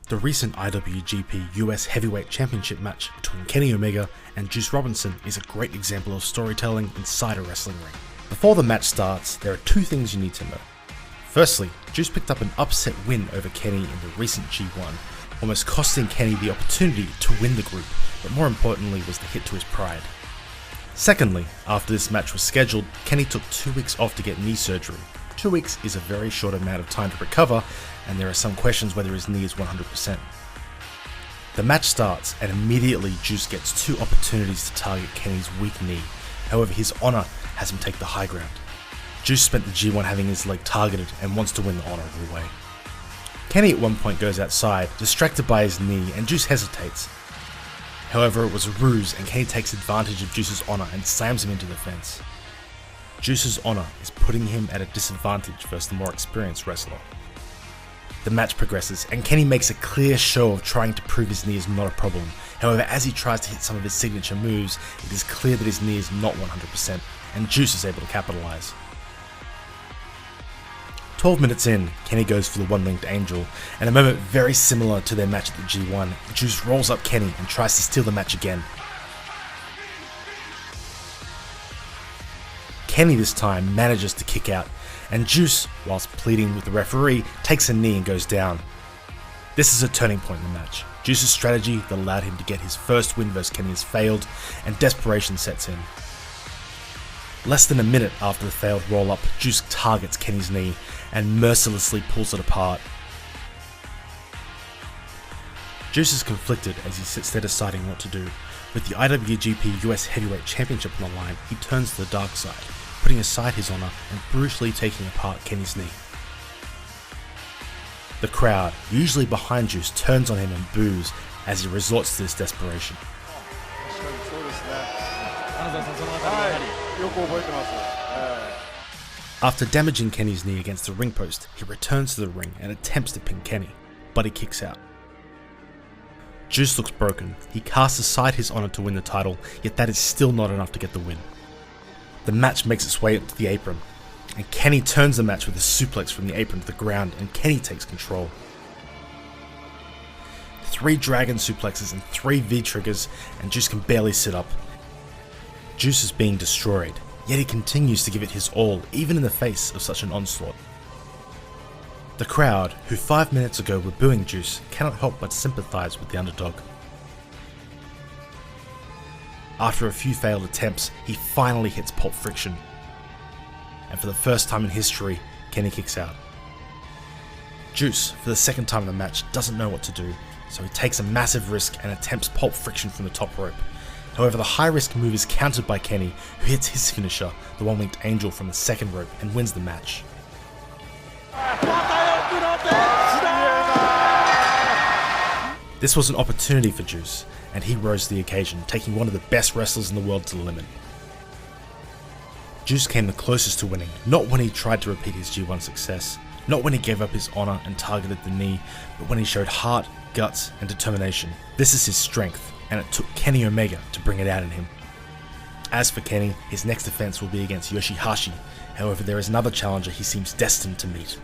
The recent IWGP US Heavyweight Championship match between Kenny Omega and Juice Robinson is a great example of storytelling inside a wrestling ring. Before the match starts, there are two things you need to know. Firstly, Juice picked up an upset win over Kenny in the recent G1, almost costing Kenny the opportunity to win the group, but more importantly was the hit to his pride. Secondly, after this match was scheduled, Kenny took 2 weeks off to get knee surgery. 2 weeks is a very short amount of time to recover, and there are some questions whether his knee is 100%. The match starts, and immediately Juice gets 2 opportunities to target Kenny's weak knee. However, his honor has him take the high ground. Juice spent the G1 having his leg targeted and wants to win the honorable way. Kenny at one point goes outside, distracted by his knee, and Juice hesitates. However, it was a ruse, and Kenny takes advantage of Juice's honor and slams him into the fence. Juice's honor is putting him at a disadvantage versus the more experienced wrestler. The match progresses, and Kenny makes a clear show of trying to prove his knee is not a problem. However, as he tries to hit some of his signature moves, it is clear that his knee is not 100%, and Juice is able to capitalize. 12 minutes in, Kenny goes for the one-linked angel, and a moment very similar to their match at the G1, Juice rolls up Kenny and tries to steal the match again. Kenny this time manages to kick out, and Juice, whilst pleading with the referee, takes a knee and goes down. This is a turning point in the match. Juice's strategy that allowed him to get his first win versus Kenny has failed, and desperation sets in. Less than a minute after the failed roll-up, Juice targets Kenny's knee and mercilessly pulls it apart. Juice is conflicted as he sits there deciding what to do. With the IWGP US Heavyweight Championship on the line, he turns to the dark side, putting aside his honor and brutally taking apart Kenny's knee. The crowd, usually behind Juice, turns on him and boos as he resorts to this desperation. After damaging Kenny's knee against the ring post, he returns to the ring and attempts to pin Kenny, but he kicks out. Juice looks broken. He casts aside his honor to win the title, yet that is still not enough to get the win. The match makes its way up to the apron, and Kenny turns the match with a suplex from the apron to the ground, and Kenny takes control. 3 dragon suplexes and 3 V-triggers, and Juice can barely sit up. Juice is being destroyed, yet he continues to give it his all, even in the face of such an onslaught. The crowd, who 5 minutes ago were booing Juice, cannot help but sympathize with the underdog. After a few failed attempts, he finally hits Pulp Friction. And for the first time in history, Kenny kicks out. Juice, for the second time in the match, doesn't know what to do, so he takes a massive risk and attempts Pulp Friction from the top rope. However, the high-risk move is countered by Kenny, who hits his finisher, the one-linked angel, from the second rope and wins the match. This was an opportunity for Juice, and he rose to the occasion, taking one of the best wrestlers in the world to the limit. Juice came the closest to winning, not when he tried to repeat his G1 success, not when he gave up his honor and targeted the knee, but when he showed heart, guts, and determination. This is his strength, and it took Kenny Omega to bring it out in him. As for Kenny, his next defense will be against Yoshihashi. However, there is another challenger he seems destined to meet.